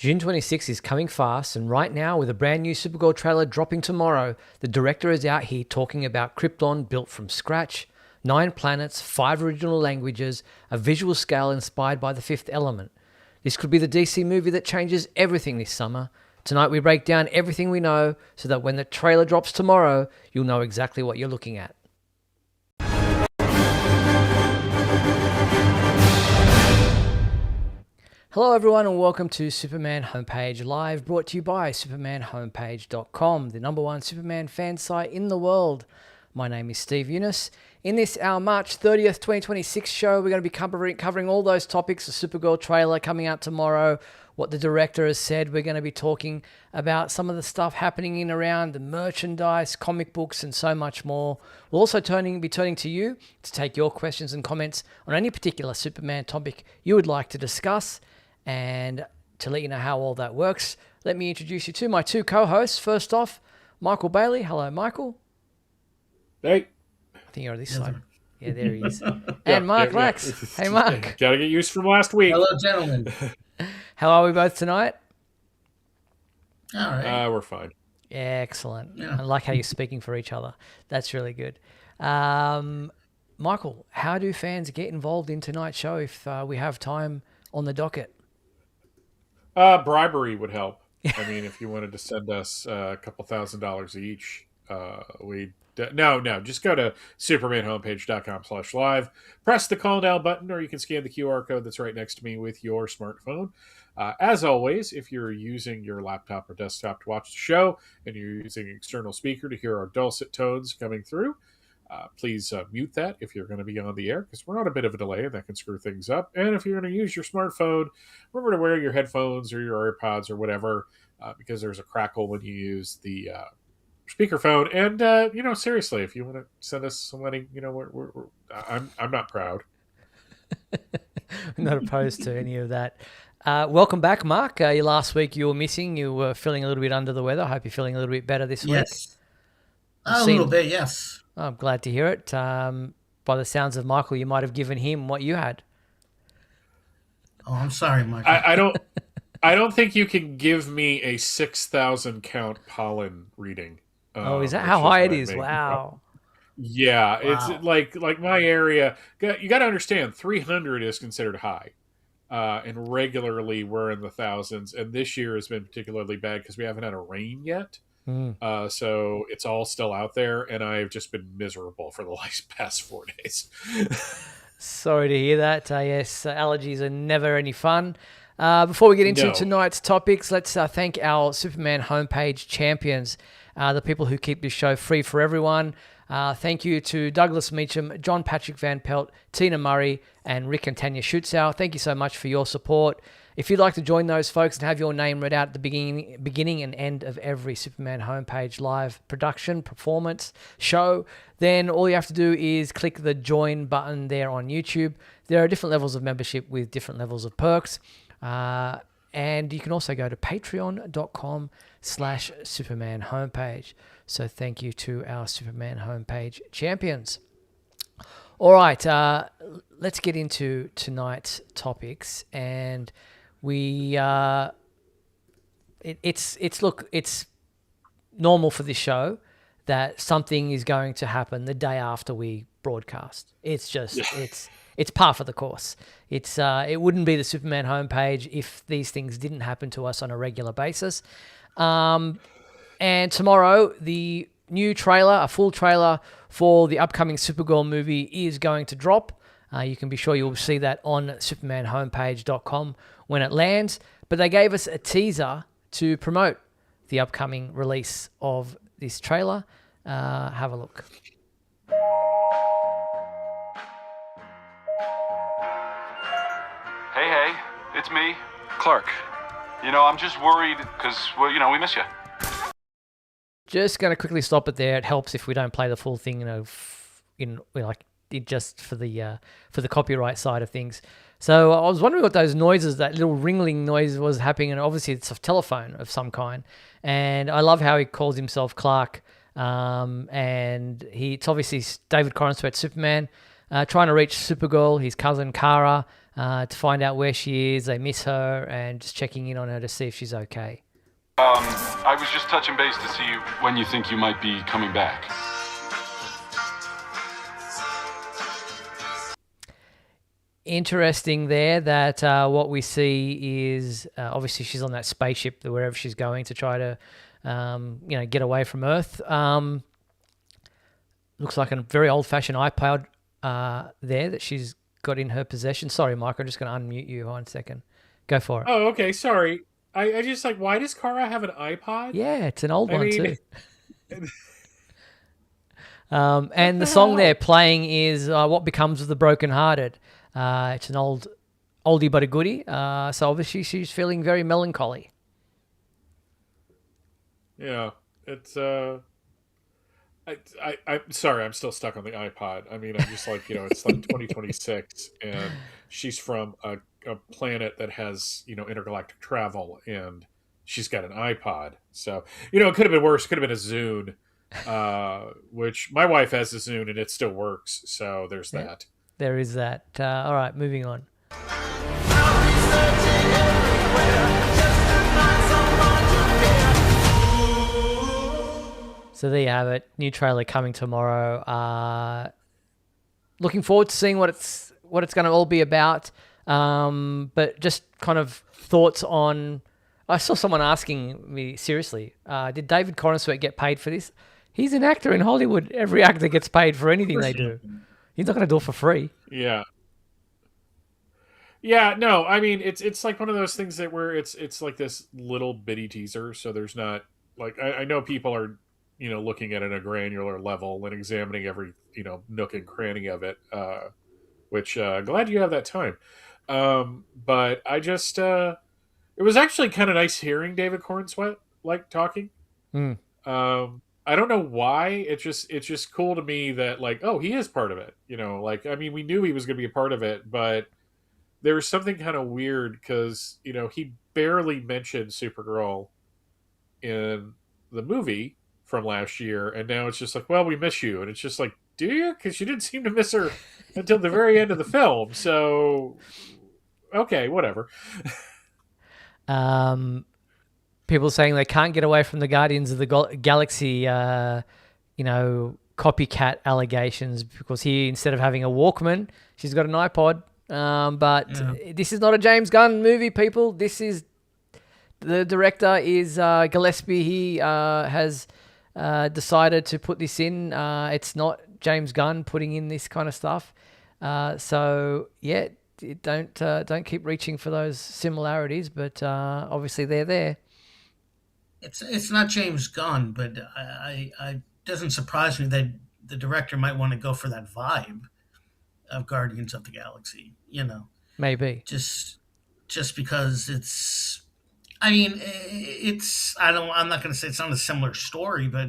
June 26th is coming fast, and right now, with a brand new Supergirl trailer dropping tomorrow, the director is out here talking about Krypton built from scratch, 9 planets, 5 original languages, a visual scale inspired by the Fifth Element. This could be the DC movie that changes everything this summer. Tonight we break down everything we know so that when the trailer drops tomorrow, you'll know exactly what you're looking at. Hello everyone and welcome to Superman Homepage Live, brought to you by supermanhomepage.com, the #1 Superman fan site in the world. My name is Steve Eunice. In this, our March 30th, 2026 show, we're going to be covering all those topics, the Supergirl trailer coming out tomorrow, what the director has said. We're going to be talking about some of the stuff happening in around the merchandise, comic books, and so much more. We'll also be turning to you to take your questions and comments on any particular Superman topic you would like to discuss. And to let you know how all that works, let me introduce you to my 2 co-hosts. First off, Michael Bailey. Hello, Michael. Hey. I think you're on this side. Yeah, there he is. And Mark Lax. Hey, Mark. Gotta get used from last week. Hello, gentlemen. How are we both tonight? All right. We're fine. Yeah, excellent. Yeah. I like how you're speaking for each other. That's really good. Michael, how do fans get involved in tonight's show if we have time on the docket? Bribery would help. I mean, if you wanted to send us a couple $1,000s each, just go to supermanhomepage.com/live, press the call now button, or you can scan the QR code that's right next to me with your smartphone. As always, if you're using your laptop or desktop to watch the show and you're using an external speaker to hear our dulcet tones coming through, please mute that if you're going to be on the air, because we're on a bit of a delay and that can screw things up. And if you're going to use your smartphone, remember to wear your headphones or your AirPods or whatever, because there's a crackle when you use the speakerphone. And seriously, if you want to send us some money, I'm not proud. I'm not opposed to any of that. Welcome back, Mark. Last week you were missing. You were feeling a little bit under the weather. I hope you're feeling a little bit better this week. Yes. A little bit, yes. I'm glad to hear it. By the sounds of Michael, you might have given him what you had. Oh, I'm sorry, Michael. I don't think you can give me a 6,000 count pollen reading. Is that how high it is? Wow. Yeah, wow. It's like my area. You got to understand, 300 is considered high, and regularly we're in the thousands. And this year has been particularly bad because we haven't had a rain yet. So it's all still out there, and I've just been miserable for the past 4 days. Sorry to hear that. Yes, allergies are never any fun. Before we get into tonight's topics, let's thank our Superman homepage champions, the people who keep this show free for everyone. Thank you to Douglas Meacham, John Patrick Van Pelt, Tina Murray, and Rick and Tanya Schutzow. Thank you so much for your support. If you'd like to join those folks and have your name read out at the beginning and end of every Superman homepage live production, performance, show, then all you have to do is click the join button there on YouTube. There are different levels of membership with different levels of perks. And you can also go to patreon.com/Superman homepage. So thank you to our Superman homepage champions. All right, let's get into tonight's topics. And it's normal for this show that something is going to happen the day after we broadcast. It's just it's par for the course. It wouldn't be the Superman homepage if these things didn't happen to us on a regular basis. And tomorrow, the new trailer, a full trailer for the upcoming Supergirl movie is going to drop. You can be sure you'll see that on supermanhomepage.com when it lands. But they gave us a teaser to promote the upcoming release of this trailer. Have a look. Hey, it's me, Clark. I'm just worried because, we miss you. Just going to quickly stop it there. It helps if we don't play the full thing, just for the copyright side of things. So I was wondering what those noises, that little ringling noise was happening, and obviously it's a telephone of some kind. And I love how he calls himself Clark, and it's obviously David Corenswet, Superman, trying to reach Supergirl, his cousin Kara, to find out where she is. They miss her and just checking in on her to see if she's okay. I was just touching base to see when you think you might be coming back. Interesting there that what we see is obviously she's on that spaceship wherever she's going to try to get away from Earth. Looks like a very old-fashioned iPod there that she's got in her possession. Sorry, Mike, I'm just going to unmute you 1 second. Go for it. Oh, okay. Sorry. I just why does Kara have an iPod? Yeah, it's an old one too. And the song they're playing is What Becomes of the Brokenhearted. It's an oldie but a goodie. So obviously she's feeling very melancholy. Yeah, it's I'm sorry, I'm still stuck on the iPod. I mean, I'm just it's like 2026, and she's from a planet that has intergalactic travel, and she's got an iPod. So it could have been worse. It could have been a Zune, which my wife has a Zune, and it still works. So there's that. There is that. All right, moving on. So there you have it. New trailer coming tomorrow. Looking forward to seeing what it's going to all be about. But just kind of thoughts on. I saw someone asking me seriously, did David Corenswet get paid for this? He's an actor in Hollywood. Every actor gets paid for anything they do. He's not going to do it for free. Yeah. Yeah, no, I mean it's like one of those things that where it's like this little bitty teaser, so there's not like I know people are looking at it at a granular level and examining every nook and cranny of it, which glad you have that time. But I just it was actually kind of nice hearing David Corenswet talking. I don't know why. It's just cool to me that he is part of it. I mean, we knew he was going to be a part of it, but there was something kind of weird because he barely mentioned Supergirl in the movie from last year, and now it's just well, we miss you, and it's just do you? Because you didn't seem to miss her until the very end of the film. So okay, whatever. People saying they can't get away from the Guardians of the Galaxy, copycat allegations because he, instead of having a Walkman, she's got an iPod. But this is not a James Gunn movie, people. This is the director is Gillespie. He has decided to put this in. It's not James Gunn putting in this kind of stuff. So yeah, don't keep reaching for those similarities, but obviously they're there. It's not James Gunn, but I doesn't surprise me that the director might want to go for that vibe of Guardians of the Galaxy. Maybe just because it's. I mean, it's. I'm not going to say it's not a similar story, but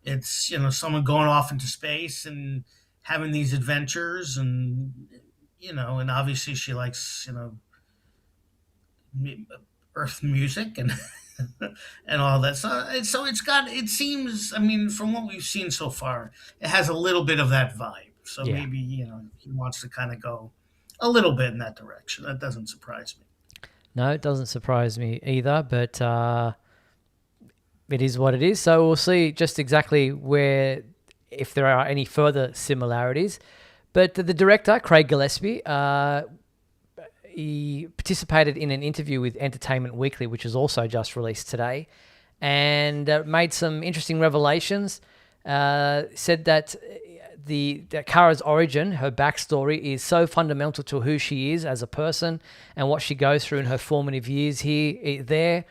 it's someone going off into space and having these adventures, and and obviously she likes Earth music and. And all that. So it seems, I mean, from what we've seen so far, it has a little bit of that vibe. So maybe, he wants to kind of go a little bit in that direction. That doesn't surprise me. No, it doesn't surprise me either, but it is what it is. So we'll see just exactly if there are any further similarities. But the director, Craig Gillespie, he participated in an interview with Entertainment Weekly, which was also just released today, and made some interesting revelations. Said that that Kara's origin, her backstory, is so fundamental to who she is as a person and what she goes through in her formative years there.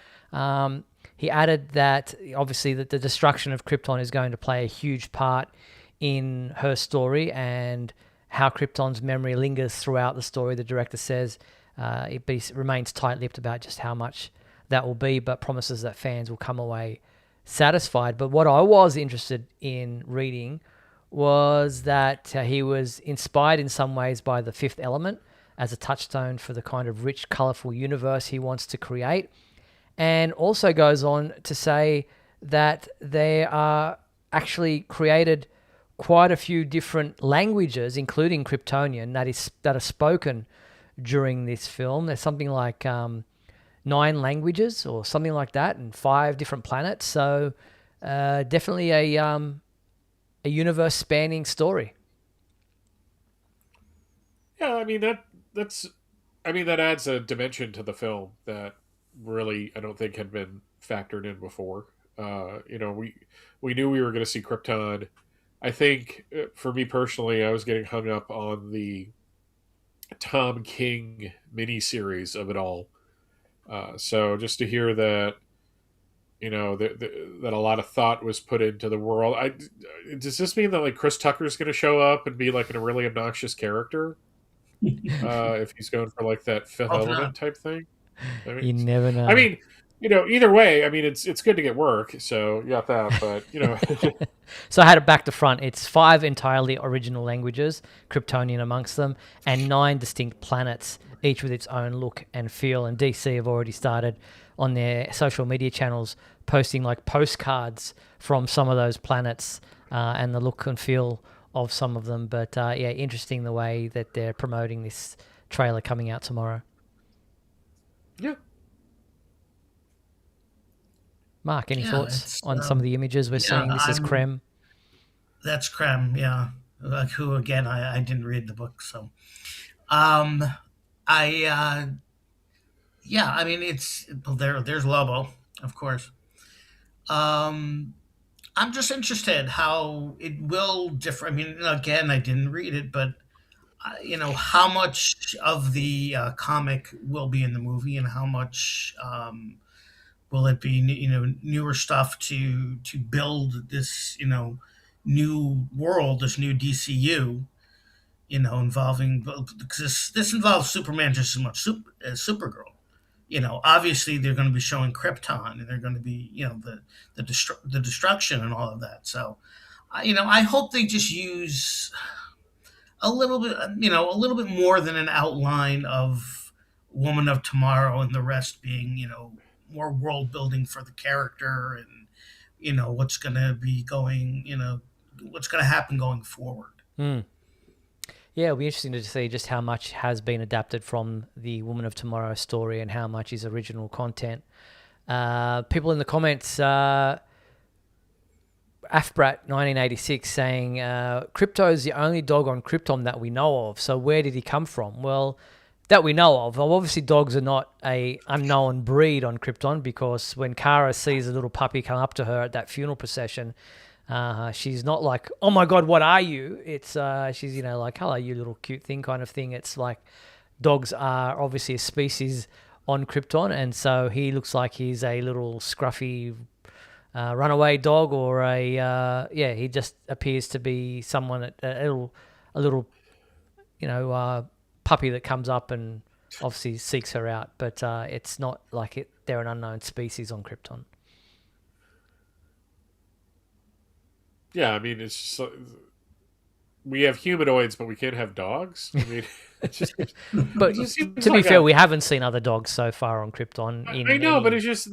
He added that obviously that the destruction of Krypton is going to play a huge part in her story and how Krypton's memory lingers throughout the story. The director says but he remains tight-lipped about just how much that will be, but promises that fans will come away satisfied. But what I was interested in reading was that he was inspired in some ways by The Fifth Element as a touchstone for the kind of rich, colourful universe he wants to create, and also goes on to say that they are actually created quite a few different languages, including Kryptonian, that are spoken during this film. There's something like 9 languages or something like that, and 5 different planets. So definitely a universe spanning story. Yeah, I mean that adds a dimension to the film that really I don't think had been factored in before. We knew we were going to see Krypton. I think for me personally, I was getting hung up on the Tom King miniseries of it all. So just to hear that, that a lot of thought was put into the world. Does this mean that like Chris Tucker's going to show up and be like a really obnoxious character? If he's going for like that Fifth Hope Element not. type thing. You never know. I mean, either way, I mean, it's good to get work. So you got that, but So I had it back to front. It's 5 entirely original languages, Kryptonian amongst them, and 9 distinct planets, each with its own look and feel. And DC have already started on their social media channels posting like postcards from some of those planets and the look and feel of some of them. But yeah, interesting the way that they're promoting this trailer coming out tomorrow. yeah. Mark, any Yeah, thoughts it's on some of the images we're seeing? This is creme. That's Krem, yeah. Like who again? I didn't read the book, so um, yeah. I mean, there's Lobo, of course. Um, I'm just interested how it will differ. I mean, again, I didn't read it, but how much of the comic will be in the movie, and how much will it be, newer stuff to build this, new world, this new DCU, involving because this involves Superman just as much as Supergirl. Obviously they're going to be showing Krypton, and they're going to be, the destruction and all of that. So, I hope they just use a little bit, a little bit more than an outline of Woman of Tomorrow, and the rest being, more world building for the character, and what's going to be going, what's going to happen going forward. Yeah, it'll be interesting to see just how much has been adapted from the Woman of Tomorrow story and how much is original content. People in the comments, Afbrat 1986 saying, Crypto is the only dog on Krypton that we know of, so where did he come from? Well, that we know of. Well, obviously dogs are not a unknown breed on Krypton, because when Kara sees a little puppy come up to her at that funeral procession, she's not like, oh my God, what are you? It's she's, like, hello, you little cute thing kind of thing. It's like dogs are obviously a species on Krypton, and so he looks like he's a little scruffy runaway dog, or he just appears to be someone, a little puppy that comes up and obviously seeks her out, but it's not like they're an unknown species on Krypton. Yeah, I mean, it's just we have humanoids, but we can't have dogs. I mean, it's just. But it just seems to be like fair, we haven't seen other dogs so far on Krypton. I know, but it's just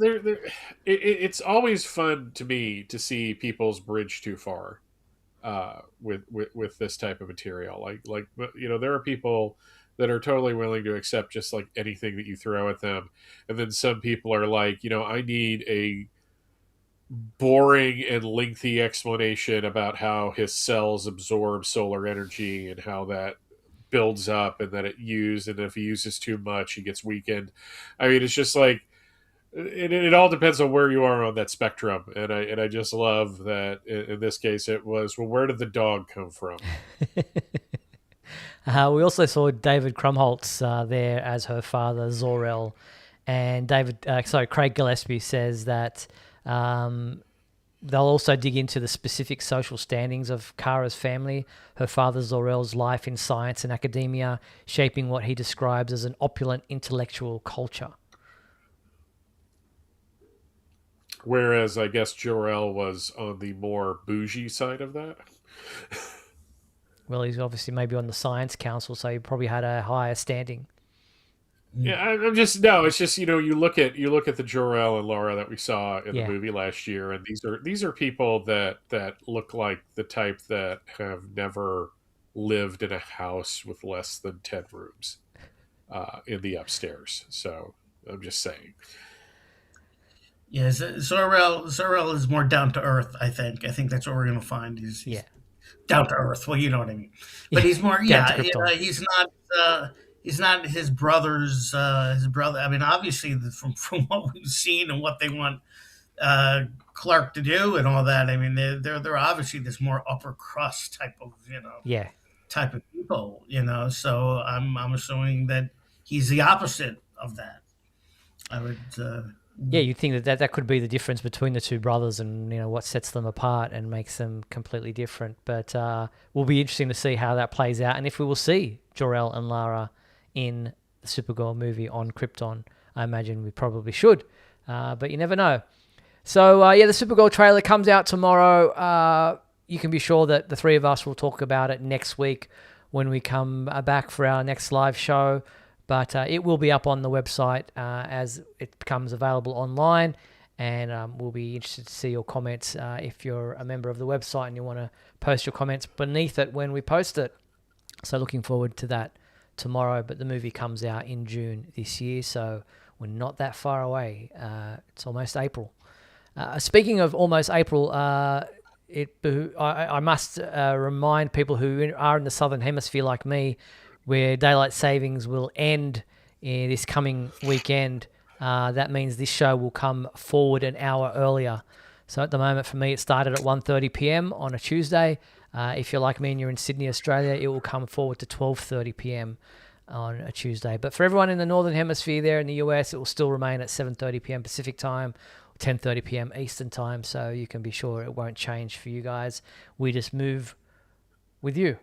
it's always fun to me to see people's bridge too far with this type of material. Like there are people that are totally willing to accept just like anything that you throw at them, and then some people are like, I need a boring and lengthy explanation about how his cells absorb solar energy and how that builds up and that and if he uses too much he gets weakened. I mean, it's just like it all depends on where you are on that spectrum, and I just love that in this case it was, well, where did the dog come from? We also saw David Krumholtz there as her father, Zor-El, and Craig Gillespie says that they'll also dig into the specific social standings of Kara's family, her father Zor-El's life in science and academia, shaping what he describes as an opulent intellectual culture. Whereas I guess Jor-El was on the more bougie side of that. Well, he's obviously maybe on the science council, so he probably had a higher standing. Yeah, it's just you look at the Jor-El and Laura that we saw in the movie last year, and these are people that look like the type that have never lived in a house with less than 10 rooms. in the upstairs. So I'm just saying. Yeah, Zor-El is more down to earth. I think. I think that's what we're gonna find. He's Yeah. down to earth. Well, you know what I mean. Yeah, But he's more. down to Yeah, Krypton. he's not. He's not his brother's. His brother. I mean, obviously, from what we've seen and what they want Clark to do and all that. I mean, they're obviously this more upper crust type of Yeah. type of people. So I'm assuming that he's the opposite of that. I would. Yeah, you'd think that could be the difference between the two brothers and, what sets them apart and makes them completely different. But will be interesting to see how that plays out and if we will see Jor-El and Lara in the Supergirl movie on Krypton. I imagine we probably should, but you never know. So, the Supergirl trailer comes out tomorrow. You can be sure that the three of us will talk about it next week when we come back for our next live show. But it will be up on the website as it becomes available online. And we'll be interested to see your comments if you're a member of the website and you want to post your comments beneath it when we post it. So looking forward to that tomorrow. But the movie comes out in June this year, so we're not that far away. It's almost April. Speaking of almost April, I must remind people who are in the Southern Hemisphere like me, where daylight savings will end this coming weekend. That means this show will come forward an hour earlier. So at the moment, for me, it started at 1:30 p.m. on a Tuesday. If you're like me and you're in Sydney, Australia, it will come forward to 12:30 p.m. on a Tuesday. But for everyone in the Northern Hemisphere there in the US, it will still remain at 7:30 p.m. Pacific time, 10:30 p.m. Eastern time. So you can be sure it won't change for you guys. We just move with you.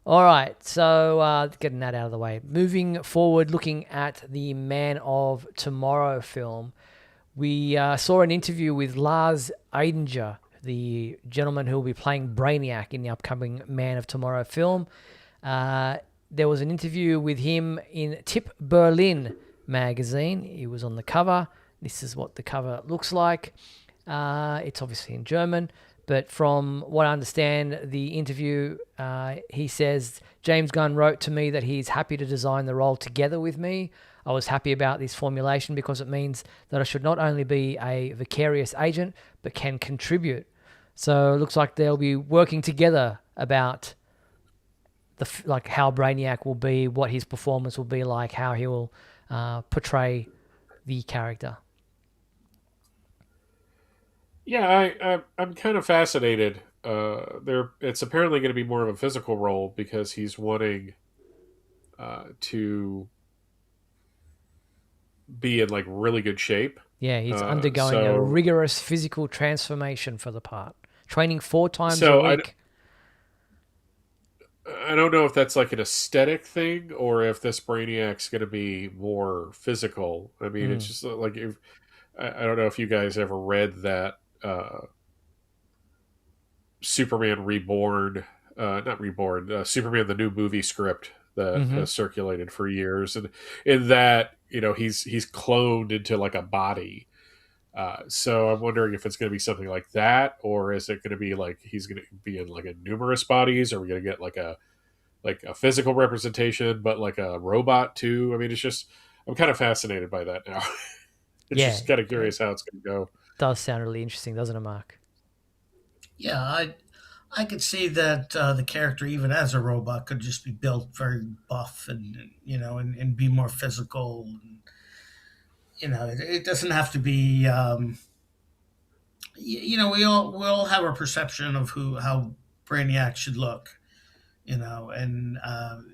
All right, so getting that out of the way. Moving forward, looking at the Man of Tomorrow film, we saw an interview with Lars Eidinger, the gentleman who will be playing Brainiac in the upcoming Man of Tomorrow film. There was an interview with him in Tip Berlin magazine. He was on the cover. This is what the cover looks like. It's obviously in German. But from what I understand, the interview, he says, James Gunn wrote to me that he's happy to design the role together with me. I was happy about this formulation because it means that I should not only be a vicarious agent, but can contribute. So it looks like they'll be working together about how Brainiac will be, what his performance will be like, how he will portray the character. Yeah, I'm kind of fascinated. It's apparently going to be more of a physical role because he's wanting to be in like really good shape. Yeah, he's undergoing a rigorous physical transformation for the part, training 4 times a week. I don't know if that's like an aesthetic thing or if this Brainiac's going to be more physical. I mean, it's just like I don't know if you guys ever read that. Superman Reborn, not Reborn, Superman the new movie script that has circulated for years, and in that, he's cloned into like a body. So I'm wondering if it's going to be something like that, or is it going to be like he's going to be in like numerous bodies? Are we going to get like a physical representation, but like a robot too? I mean, it's just I'm kind of fascinated by that now. It's just kind of curious how it's going to go. Does sound really interesting, doesn't it, Mark? Yeah, I could see that the character, even as a robot, could just be built very buff and and be more physical. It doesn't have to be. We all have a perception of how Brainiac should look. And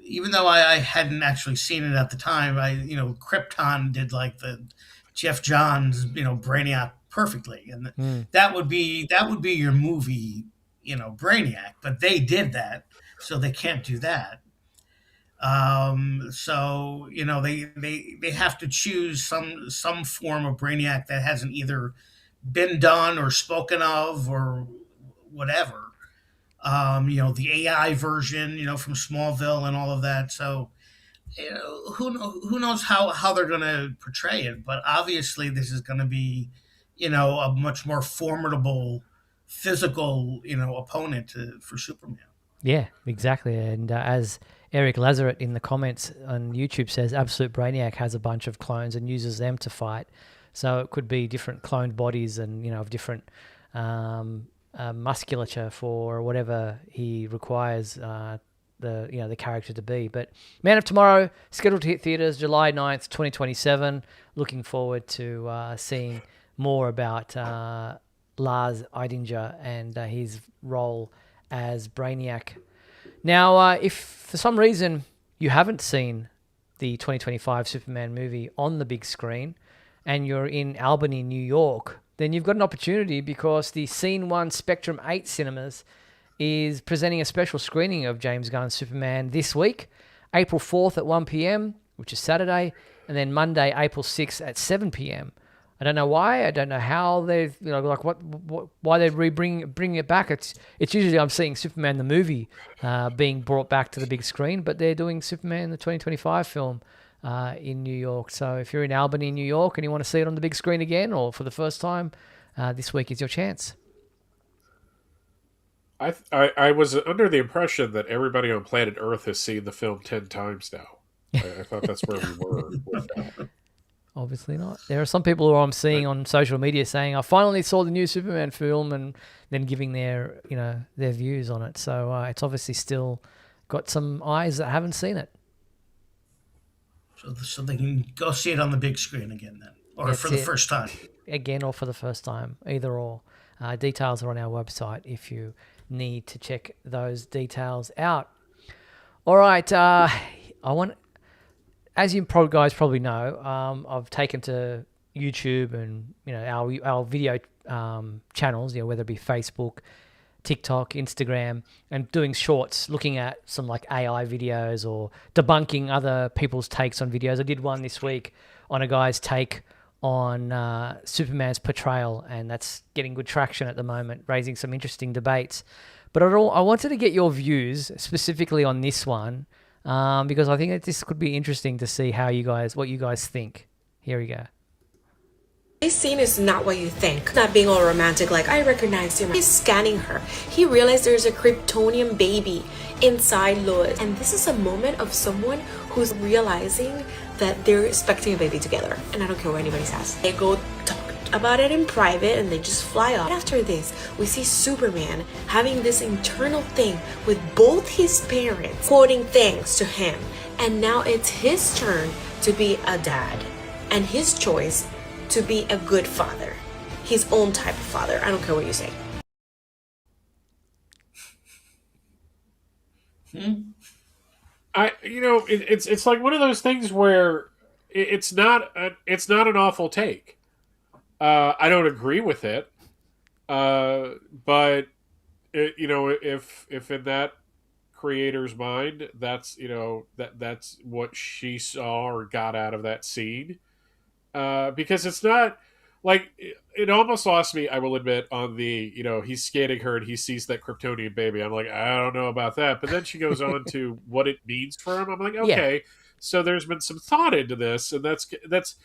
even though I hadn't actually seen it at the time, Krypton did like the Jeff Johns, Brainiac perfectly, and that would be your movie, Brainiac. But they did that, so they can't do that. So they have to choose some form of Brainiac that hasn't either been done or spoken of or whatever. The AI version, from Smallville and all of that. So who knows how they're going to portray it, but obviously this is going to be a much more formidable physical opponent for Superman. Yeah, exactly. And as Eric Lazaret in the comments on YouTube says Absolute Brainiac has a bunch of clones and uses them to fight. So it could be different cloned bodies and, of different musculature for whatever he requires the character to be. But Man of Tomorrow, scheduled to hit theaters July 9th, 2027. Looking forward to seeing more about Lars Eidinger and his role as Brainiac. Now, if for some reason you haven't seen the 2025 Superman movie on the big screen and you're in Albany, New York, then you've got an opportunity because the Scene 1 Spectrum 8 Cinemas is presenting a special screening of James Gunn's Superman this week, April 4th at 1 p.m., which is Saturday, and then Monday, April 6th at 7 p.m. I don't know why. I don't know how they've, why they bring it back. It's usually I'm seeing Superman the movie being brought back to the big screen, but they're doing Superman the 2025 film in New York. So if you're in Albany, New York, and you want to see it on the big screen again or for the first time, this week is your chance. I was under the impression that everybody on planet Earth has seen the film 10 times now. I thought that's where we were with that. Obviously not. There are some people who I'm seeing on social media saying, I finally saw the new Superman film, and then giving their views on it. So it's obviously still got some eyes that haven't seen it. So they can go see it on the big screen again then, or for the first time. Again, or for the first time, either or. Details are on our website if you need to check those details out. All right. As you guys probably know, I've taken to YouTube and our video channels, whether it be Facebook, TikTok, Instagram, and doing shorts, looking at some like AI videos or debunking other people's takes on videos. I did one this week on a guy's take on Superman's portrayal, and that's getting good traction at the moment, raising some interesting debates. But I wanted to get your views specifically on this one. Because I think that this could be interesting to see what you guys think. Here we go. This scene is not what you think. Not being all romantic like, I recognize you. He's scanning her. He realized there's a Kryptonian baby inside Lois. And this is a moment of someone who's realizing that they're expecting a baby together. And I don't care what anybody says. They go talk about it in private and they just fly off. After this, we see Superman having this internal thing with both his parents quoting things to him. And now it's his turn to be a dad. And his choice to be a good father. His own type of father. I don't care what you say. It's like one of those things where it's not an awful take. I don't agree with it, but if in that creator's mind, that's that's what she saw or got out of that scene, because it's not like it almost lost me. I will admit on the he's scanning her and he sees that Kryptonian baby. I'm like, I don't know about that, but then she goes on to what it means for him. I'm like, okay, yeah. So there's been some thought into this, and that's.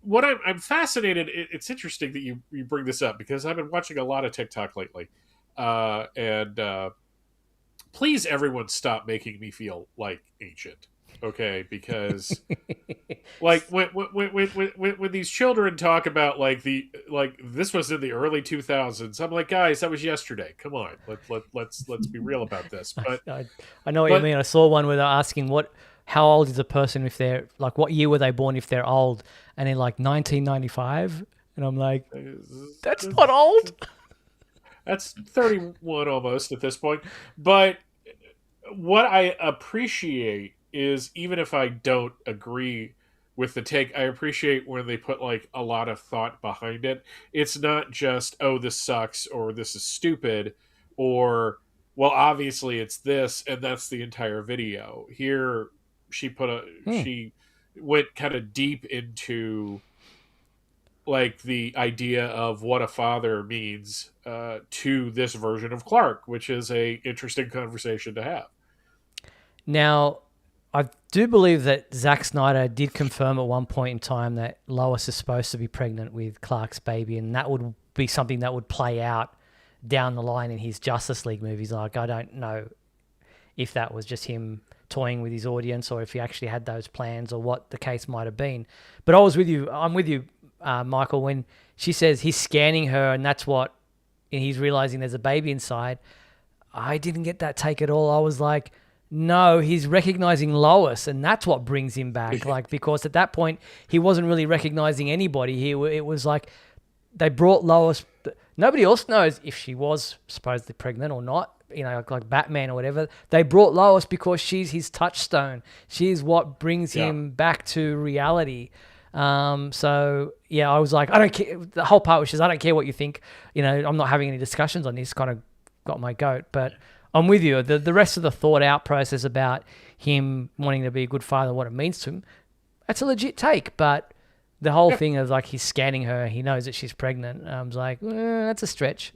What I'm fascinated. It's interesting that you bring this up because I've been watching a lot of TikTok lately, and please, everyone, stop making me feel like ancient, okay? Because like when these children talk about like this was in the early 2000s, I'm like, guys, that was yesterday. Come on, let's be real about this. But I know what you mean. I saw one where they're asking how old is a person if they're like, what year were they born if they're old? And in like 1995, and I'm like, that's not old. That's 31 almost at this point. But what I appreciate is, even if I don't agree with the take, I appreciate when they put like a lot of thought behind it. It's not just, oh, this sucks, or this is stupid, or, well, obviously it's this, and that's the entire video. Here, she went kind of deep into like the idea of what a father means to this version of Clark, which is a interesting conversation to have. Now, I do believe that Zack Snyder did confirm at one point in time that Lois is supposed to be pregnant with Clark's baby, and that would be something that would play out down the line in his Justice League movies. Like, I don't know if that was just him toying with his audience or if he actually had those plans or what the case might have been. But I'm with you, Michael, when she says he's scanning her and that's what, and he's realizing there's a baby inside. I didn't get that take at all. I was like, no, he's recognizing Lois, and that's what brings him back. Like, because at that point he wasn't really recognizing anybody. It was like they brought Lois. Nobody else knows if she was supposedly pregnant or not. Like Batman or whatever. They brought Lois because she's his touchstone. She's what brings him back to reality. So yeah, I was like, I don't care. The whole part was just, I don't care what you think. I'm not having any discussions on this. Kind of got my goat, but I'm with you. The rest of the thought out process about him wanting to be a good father, what it means to him, that's a legit take. But the whole thing of like he's scanning her, he knows that she's pregnant. I was like, that's a stretch.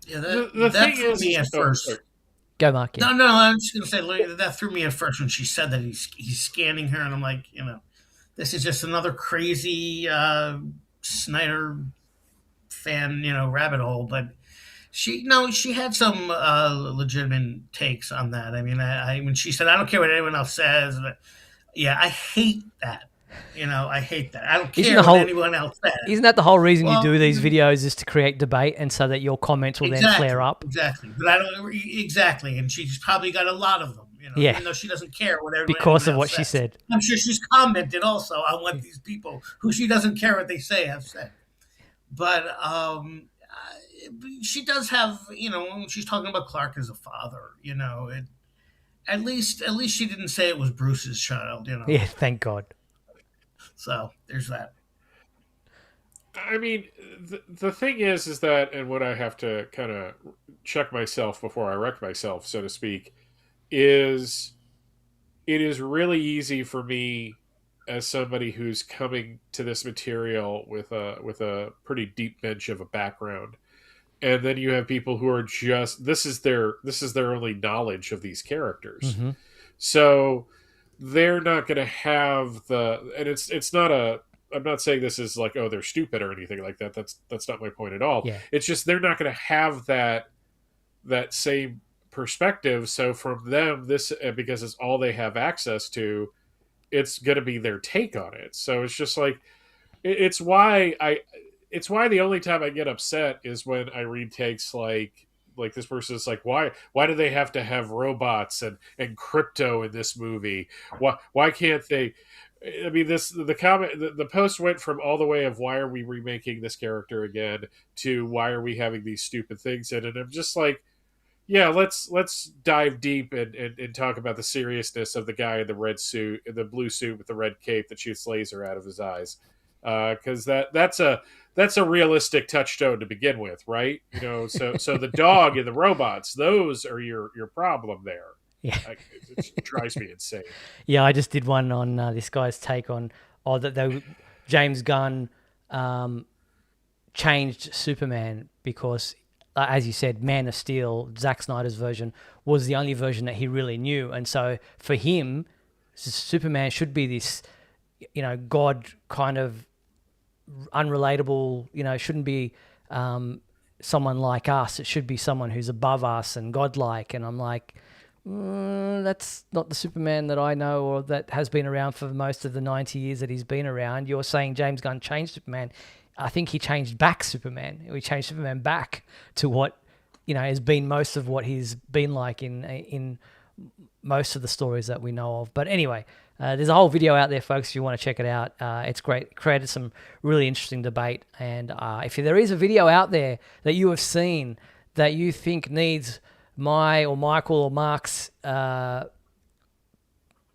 Yeah, the that thing threw is, me at first. Go, Mark. Yeah. No, I was just going to say that threw me at first when she said that he's scanning her, and I'm like, this is just another crazy Snyder fan, rabbit hole. But she had some legitimate takes on that. I mean, when she said, I don't care what anyone else says, but I hate that. I hate that. I don't care what anyone else says. Isn't that the whole reason you do these videos, is to create debate and so that your comments will then flare up? Exactly. But I don't exactly. And she's probably got a lot of them, even though she doesn't care what everyone because of what says. she said. I'm sure she's commented also on what these people who she doesn't care what they say have said. But she does have, when she's talking about Clark as a father, at least she didn't say it was Bruce's child, Yeah, thank God. So there's that. I mean, the thing is that, and what I have to kind of check myself before I wreck myself, so to speak, is it is really easy for me as somebody who's coming to this material with a pretty deep bench of a background, and then you have people who are just this is their only knowledge of these characters, so they're not going to have and it's not I'm not saying this is like, oh, they're stupid or anything like that. That's not my point at all. Yeah. It's just they're not going to have that same perspective. So from them, because it's all they have access to, it's going to be their take on it. So it's just like, it's why the only time I get upset is when I read takes like this person is like, why do they have to have robots and crypto in this movie? Why can't they? I mean, the post went from all the way of why are we remaking this character again to why are we having these stupid things in it? And I'm just like, yeah, let's dive deep and talk about the seriousness of the guy in the red suit, the blue suit with the red cape that shoots laser out of his eyes, because that's a realistic touchstone to begin with, right? So the dog and the robots, those are your problem there. Yeah, it drives me insane. Yeah, I just did one on this guy's take on that James Gunn changed Superman because, as you said, Man of Steel, Zack Snyder's version, was the only version that he really knew, and so for him, Superman should be this, God kind of unrelatable. Shouldn't be someone like us. It should be someone who's above us and godlike. And I'm like, that's not the Superman that I know or that has been around for most of the 90 years that he's been around. You're saying James Gunn changed Superman. I think he changed back Superman. We changed Superman back to what, has been most of what he's been like in most of the stories that we know of. But anyway, there's a whole video out there, folks, if you want to check it out. It's great. It created some really interesting debate. And if there is a video out there that you have seen that you think needs my or Michael or Mark's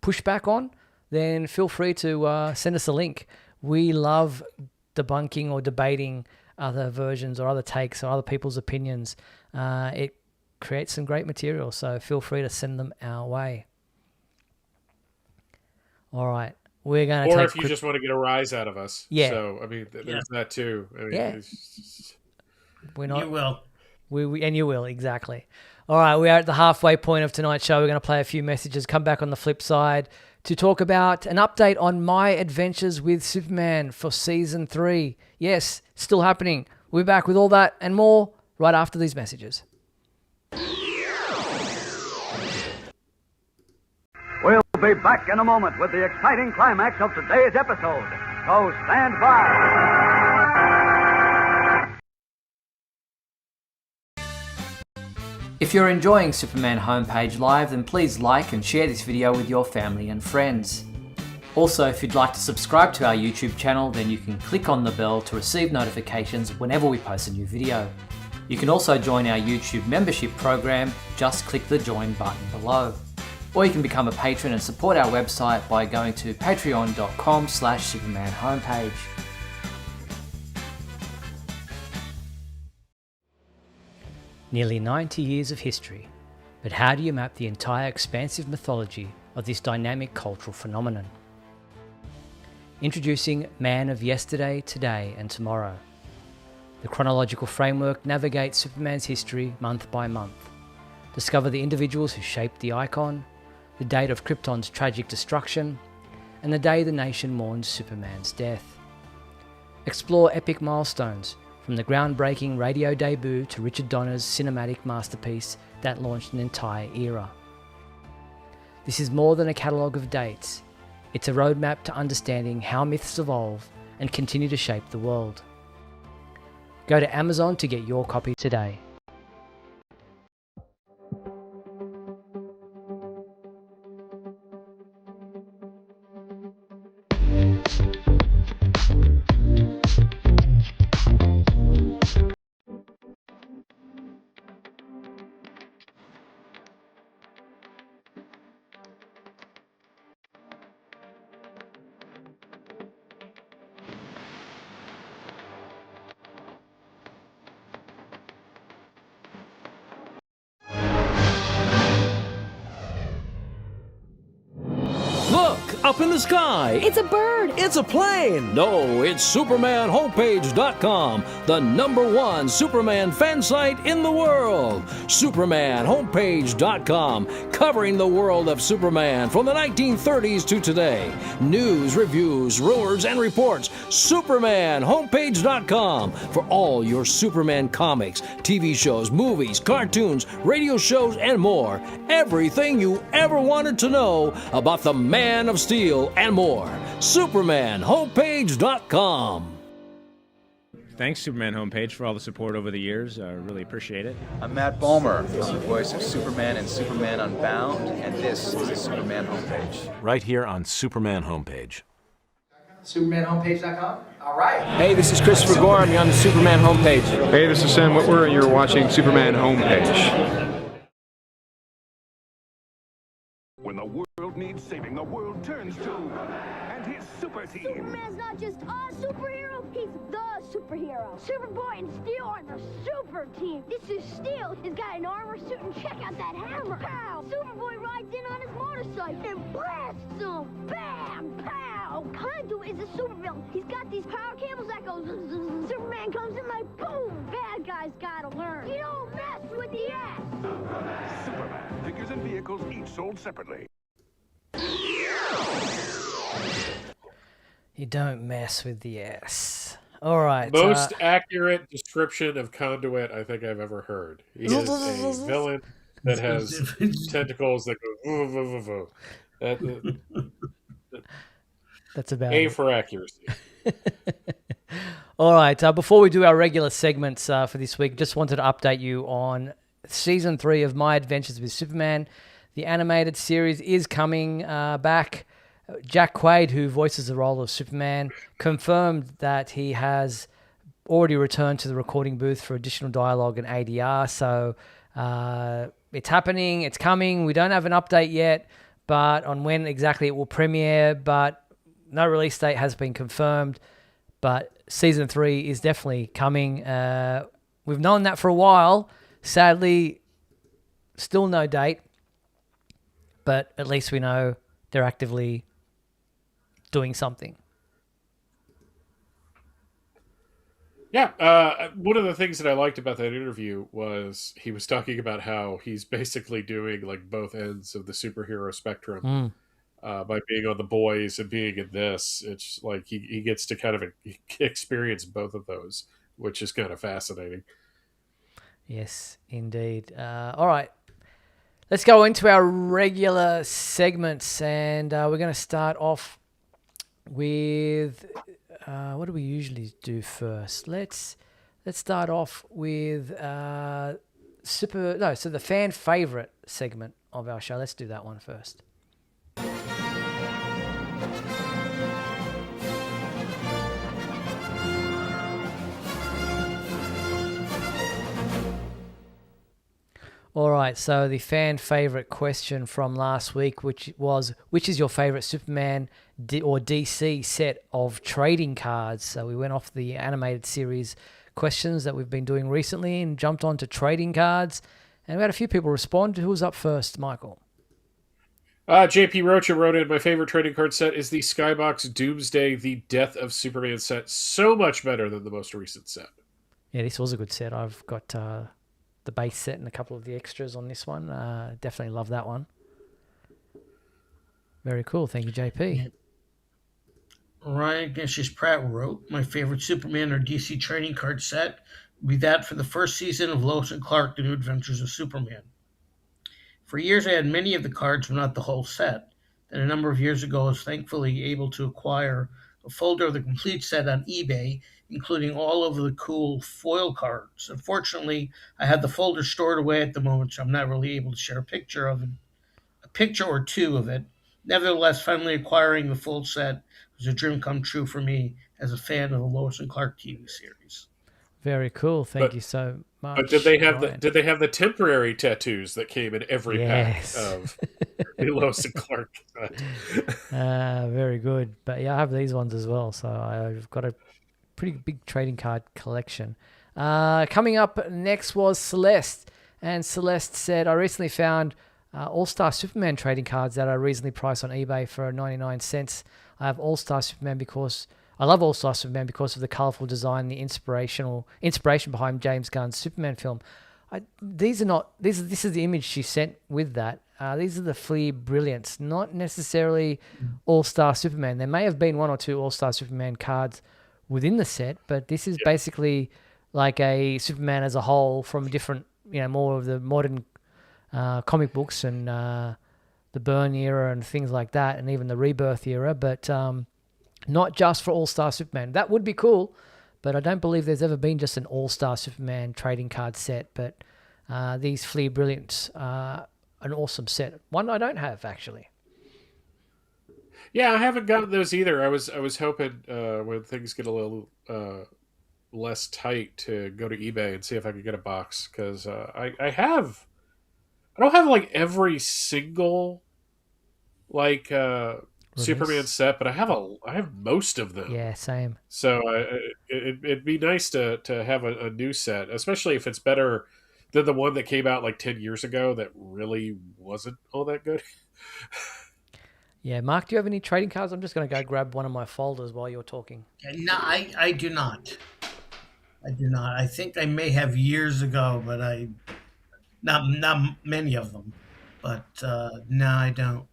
pushback on, then feel free to send us a link. We love debunking or debating other versions or other takes or other people's opinions. It creates some great material, so feel free to send them our way. All right, we're going to Or if you just want to get a rise out of us. Yeah. So, I mean, there's that too. I mean, We're not. You will. And you will, exactly. All right, we are at the halfway point of tonight's show. We're going to play a few messages, come back on the flip side to talk about an update on my adventures with Superman for Season 3. Yes, still happening. We'll be back with all that and more right after these messages. We'll be back in a moment with the exciting climax of today's episode. So stand by. If you're enjoying Superman Homepage Live, then please like and share this video with your family and friends. Also, if you'd like to subscribe to our YouTube channel, then you can click on the bell to receive notifications whenever we post a new video. You can also join our YouTube membership program, just click the join button below. Or you can become a patron and support our website by going to patreon.com/supermanhomepage. Nearly 90 years of history, but how do you map the entire expansive mythology of this dynamic cultural phenomenon? Introducing Man of Yesterday, Today and Tomorrow. The chronological framework navigates Superman's history month by month. Discover the individuals who shaped the icon, the date of Krypton's tragic destruction, and the day the nation mourns Superman's death. Explore epic milestones, from the groundbreaking radio debut to Richard Donner's cinematic masterpiece that launched an entire era. This is more than a catalogue of dates. It's a roadmap to understanding how myths evolve and continue to shape the world. Go to Amazon to get your copy today. Look, up in the sky. It's a bird. It's a plane. No, it's SupermanHomepage.com, the #1 Superman fan site in the world. SupermanHomepage.com, covering the world of Superman from the 1930s to today. News, reviews, rumors, and reports. SupermanHomepage.com for all your Superman comics, TV shows, movies, cartoons, radio shows, and more. Everything you ever wanted to know about the Man of Steel and more. SupermanHomepage.com. Thanks, Superman Homepage, for all the support over the years. I really appreciate it. I'm Matt Balmer, the voice of Superman in Superman Unbound, and this is the Superman Homepage. Right here on Superman Homepage. SupermanHomepage.com? All right. Hey, this is Christopher Gorham. You're on the Superman Homepage. Hey, this is Sam Witwer, and you're watching Superman Homepage. When the world needs saving, the world turns to and his super team. Superman's not just a superhero, he's the superhero. Superboy and Steel are the super team. This is Steel. He's got an armor suit, and check out that hammer. Pow! Superboy rides in on his motorcycle and blasts him. Bam! Pow! Conduit is a supervillain. He's got these power cables that go zzz, zzz. Superman comes in like boom. Bad guys gotta learn. You don't mess with the ass. Superman. Figures and vehicles each sold separately. You don't mess with the S. All right. Most accurate description of Conduit I think I've ever heard. He is a villain that has tentacles that go voo, voo, voo. That's about A it. for accuracy. All right. Before we do our regular segments for this week, just wanted to update you on Season 3 of My Adventures with Superman. The animated series is coming back. Jack Quaid, who voices the role of Superman, confirmed that he has already returned to the recording booth for additional dialogue and ADR. So it's happening. It's coming. We don't have an update yet, but on when exactly it will premiere. But no release date has been confirmed. But Season 3 is definitely coming. We've known that for a while. Sadly, still no date. But at least we know they're actively doing something. Yeah, one of the things that I liked about that interview was he was talking about how he's basically doing like both ends of the superhero spectrum by being on The Boys and being in this. It's like he gets to kind of experience both of those, which is kind of fascinating. Yes, indeed. All right. Let's go into our regular segments, and we're going to start off with what do we usually do first? Let's start off with the fan favorite segment of our show. Let's do that one first. All right, so the fan favorite question from last week, which is your favorite Superman or DC set of trading cards? So we went off the animated series questions that we've been doing recently and jumped on to trading cards. And we had a few people respond. Who was up first, Michael? JP Rocha wrote in, my favorite trading card set is the Skybox Doomsday, the Death of Superman set. So much better than the most recent set. Yeah, this was a good set. I've got the base set and a couple of the extras on this one. Definitely love that one. Very cool. Thank you, JP. Ryan Ignatius Pratt wrote, my favorite Superman or DC trading card set would be that for the first season of Lois and Clark, The New Adventures of Superman. For years, I had many of the cards, but not the whole set. Then a number of years ago, I was thankfully able to acquire a folder of the complete set on eBay, including all of the cool foil cards. Unfortunately, I had the folder stored away at the moment, so I'm not really able to share a picture or two of it. Nevertheless, finally acquiring the full set was a dream come true for me as a fan of the Lois and Clark TV series. Very cool. Thank you so much. But did they have the temporary tattoos that came in every pack of the Lois and Clark? Very good. But yeah, I have these ones as well. So I've got a pretty big trading card collection. Coming up next was Celeste. And Celeste said, I recently found All-Star Superman trading cards that are reasonably priced on eBay for 99 cents. I have All-Star Superman because I love All-Star Superman because of the colourful design, the inspiration behind James Gunn's Superman film. This is the image she sent with that. These are the Flea Brilliants, not necessarily All-Star Superman. There may have been one or two All-Star Superman cards within the set, but this is basically like a Superman as a whole from different, more of the modern comic books and the Byrne era and things like that, and even the Rebirth era, but not just for All-Star Superman. That would be cool, but I don't believe there's ever been just an All-Star Superman trading card set. But these Flea Brilliants are an awesome set. One I don't have, actually. Yeah, I haven't gotten those either. I was hoping when things get a little less tight to go to eBay and see if I could get a box, because I don't have like every single Superman set, but I have most of them. Yeah, same. So it'd be nice to have a new set, especially if it's better than the one that came out like 10 years ago that really wasn't all that good. Yeah, Mark, do you have any trading cards? I'm just going to go grab one of my folders while you're talking. No, I do not. I do not. I think I may have years ago, but not many of them. But no, I don't.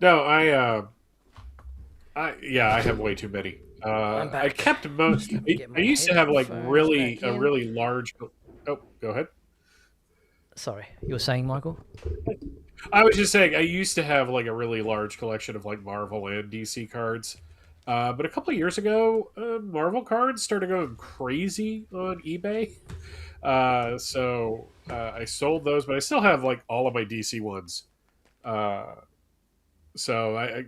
No, I have way too many. I kept most. I used to have like a really large. Oh, go ahead. Sorry, you were saying, Michael? I was just saying I used to have like a really large collection of like Marvel and DC cards, but a couple of years ago, Marvel cards started going crazy on eBay. So I sold those, but I still have like all of my DC ones. So I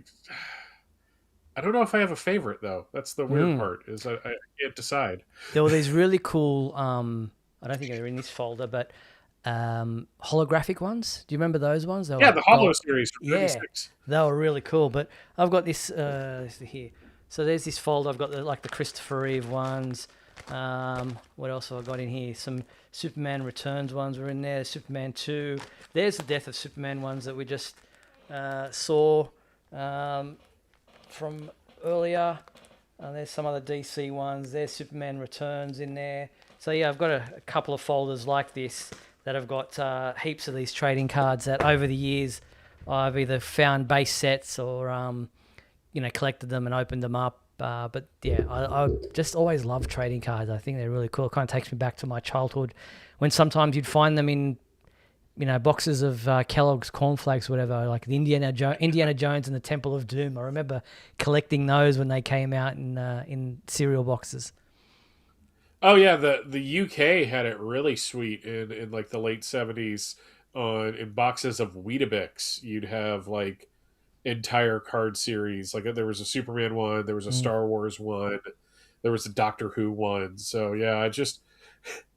don't know if I have a favorite though. That's the weird part, is I can't decide. There were these really cool. I don't think they're in this folder, but holographic ones. Do you remember those ones? Yeah, the Holo series from 36. They were really cool. But I've got this here. So there's this folder. I've got the Christopher Reeve ones. What else have I got in here? Some Superman Returns ones were in there. Superman 2. There's the Death of Superman ones that we just saw from earlier. There's some other DC ones. There's Superman Returns in there. So yeah, I've got a couple of folders like this that have got heaps of these trading cards that over the years I've either found base sets or collected them and opened them up But yeah, I just always love trading cards. I think they're really cool. It kind of takes me back to my childhood when sometimes you'd find them in, boxes of Kellogg's cornflakes, whatever, like the Indiana Jones and the Temple of Doom. I remember collecting those when they came out in cereal boxes. Oh yeah, the UK had it really sweet in like the late 70s in boxes of Weetabix. You'd have like entire card series. Like there was a Superman one, there was a Star Wars one, there was a Doctor Who one. So yeah,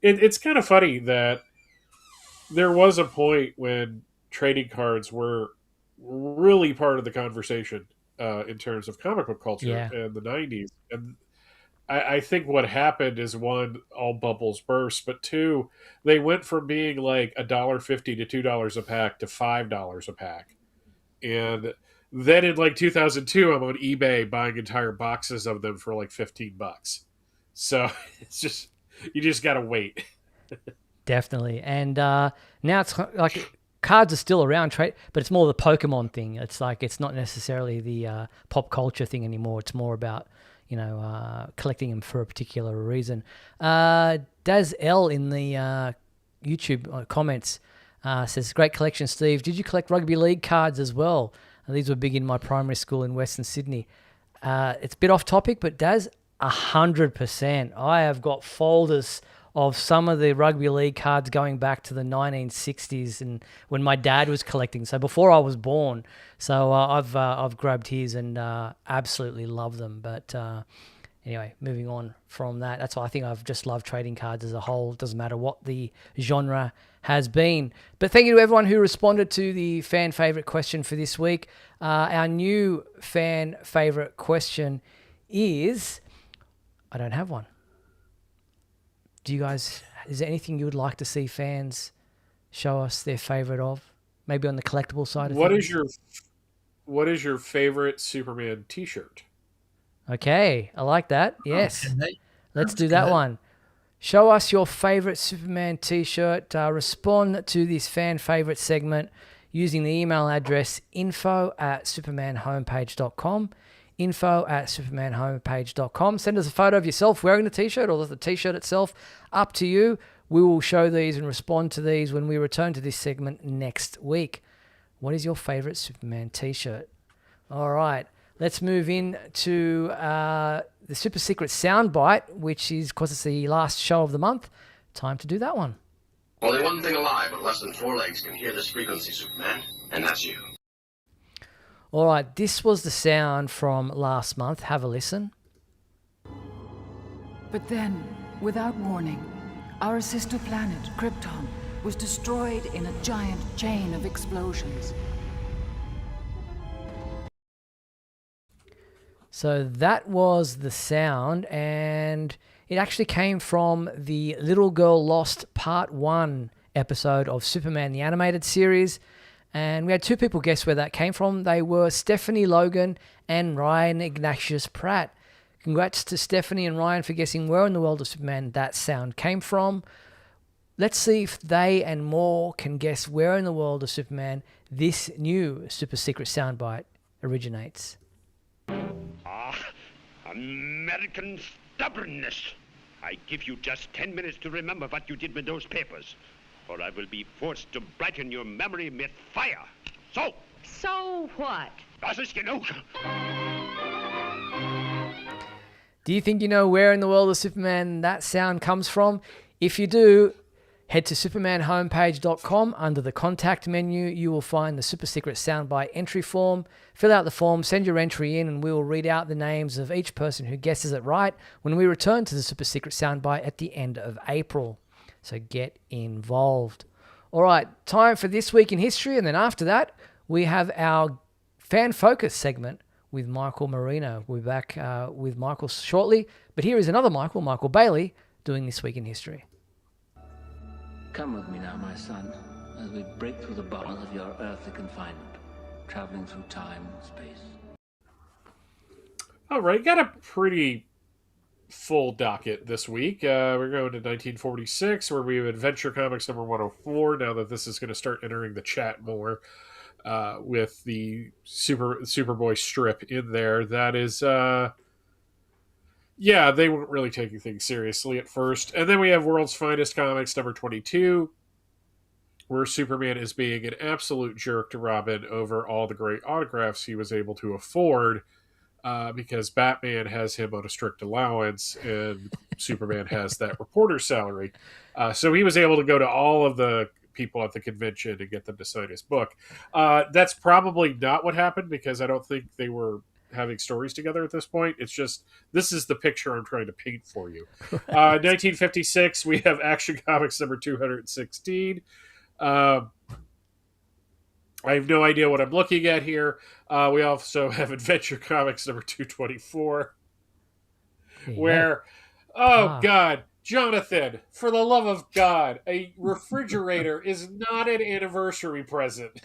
it's kind of funny that there was a point when trading cards were really part of the conversation in terms of comic book culture in the 90s. And I think what happened is, one, all bubbles burst, but two, they went from being like $1.50 to $2 a pack to $5 a pack. And then in like 2002, I'm on eBay buying entire boxes of them for like $15. So you just got to wait. Definitely. And now it's like cards are still around, but it's more the Pokemon thing. It's like it's not necessarily the pop culture thing anymore. It's more about, collecting them for a particular reason. Daz L in the YouTube comments says, great collection, Steve. Did you collect rugby league cards as well? These were big in my primary school in Western Sydney. It's a bit off topic, but Daz, 100%. I have got folders of some of the rugby league cards going back to the 1960s and when my dad was collecting, so before I was born. So I've grabbed his and absolutely love them. But anyway, moving on from that, that's why I think I've just loved trading cards as a whole. It doesn't matter what the genre has been. But thank you to everyone who responded to the fan favorite question for this week. Our new fan favorite question is, I don't have one. Do you guys, is there anything you would like to see fans show us their favorite of? Maybe on the collectible side of things? What is your favorite Superman t-shirt? Okay, I like that. Yes. Let's do that one. Show us your favorite Superman t-shirt. Respond to this fan favorite segment using the email address info@supermanhomepage.com. info@supermanhomepage.com. Send us a photo of yourself wearing the t-shirt or the t-shirt itself. Up to you. We will show these and respond to these when we return to this segment next week. What is your favorite Superman t-shirt? All right. Let's move in to the super secret soundbite, which is, because it's the last show of the month, time to do that one. Only one thing alive with less than 4 legs can hear this frequency, Superman, and that's you. All right, this was the sound from last month. Have a listen. But then, without warning, our sister planet, Krypton, was destroyed in a giant chain of explosions. So that was the sound, and it actually came from the Little Girl Lost Part 1 episode of Superman the Animated Series. And we had 2 people guess where that came from. They were Stephanie Logan and Ryan Ignatius Pratt. Congrats to Stephanie and Ryan for guessing where in the world of Superman that sound came from. Let's see if they and more can guess where in the world of Superman this new super secret soundbite originates. American stubbornness. I give you just 10 minutes to remember what you did with those papers, or I will be forced to brighten your memory with fire. So what? Das ist genug. Do you think you know where in the world of Superman that sound comes from? If you do, head to supermanhomepage.com. Under the contact menu, you will find the super secret soundbite entry form. Fill out the form, send your entry in, and we will read out the names of each person who guesses it right when we return to the super secret soundbite at the end of April. So get involved. All right, time for This Week in History, and then after that, we have our fan focus segment with Michael Marino. We'll be back with Michael shortly, but here is another Michael Bailey, doing This Week in History. Come with me now, my son, as we break through the bonds of your earthly confinement, traveling through time and space. All right, got a pretty full docket this week. We're going to 1946, where we have Adventure Comics number 104, now that this is going to start entering the chat more, with the Superboy strip in there. That is yeah, they weren't really taking things seriously at first. And then we have World's Finest Comics number 22, where Superman is being an absolute jerk to Robin over all the great autographs he was able to afford, because Batman has him on a strict allowance and Superman has that reporter's salary. So he was able to go to all of the people at the convention and get them to sign his book. That's probably not what happened, because I don't think they were having stories together at this point. It's just, this is the picture I'm trying to paint for you. 1956, we have Action Comics number 216. I have no idea what I'm looking at here. We also have Adventure Comics number 224, where, God, Jonathan, for the love of God, a refrigerator is not an anniversary present.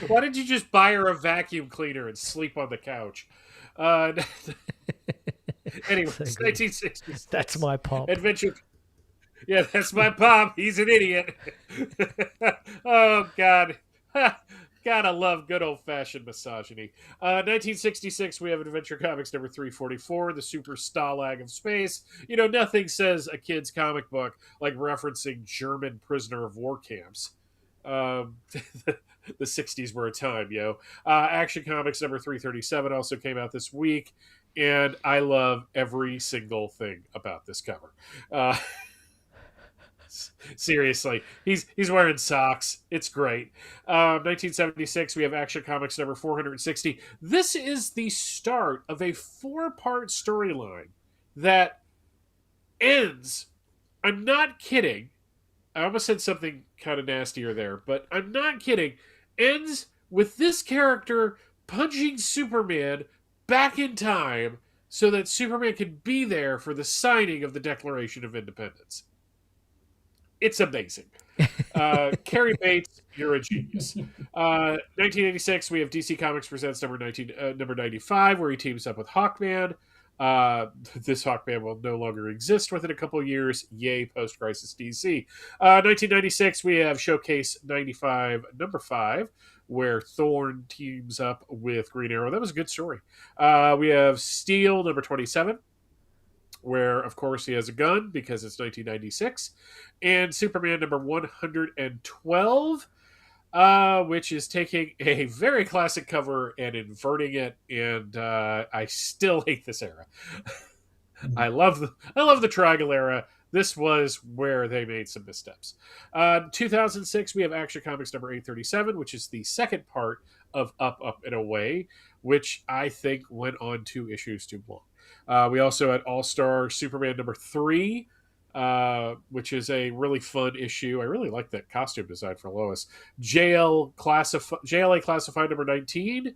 Why did you just buy her a vacuum cleaner and sleep on the couch? Anyway, So good. 1966. That's my pop. Adventure. Yeah, that's my pop. He's an idiot. Oh, God. Gotta love good old-fashioned misogyny. 1966, we have Adventure Comics number 344, The Super Stalag of Space. You know, nothing says a kid's comic book like referencing German prisoner of war camps. The 60s were a time, yo. Action Comics number 337 also came out this week, and I love every single thing about this cover. Seriously, he's wearing socks. It's great. 1976, we have Action Comics number 460. This is the start of a 4-part storyline that ends. I'm not kidding. I almost said something kind of nastier there, but I'm not kidding. Ends with this character punching Superman back in time so that Superman can be there for the signing of the Declaration of Independence. It's amazing. Carrie Bates, you're a genius. 1986, we have DC Comics Presents number 95, where he teams up with Hawkman. This Hawkman will no longer exist within a couple of years. Yay, post-crisis DC. 1996, we have Showcase 95, number 5, where Thorne teams up with Green Arrow. That was a good story. We have Steel, number 27, where, of course, he has a gun because it's 1996. And Superman number 112, which is taking a very classic cover and inverting it, and I still hate this era. I love the Triangle era. This was where they made some missteps. 2006, we have Action Comics number 837, which is the second part of Up, Up, and Away, which I think went on 2 issues too long. We also had All-Star Superman number 3, which is a really fun issue. I really like that costume design for Lois. JLA Classified number 19,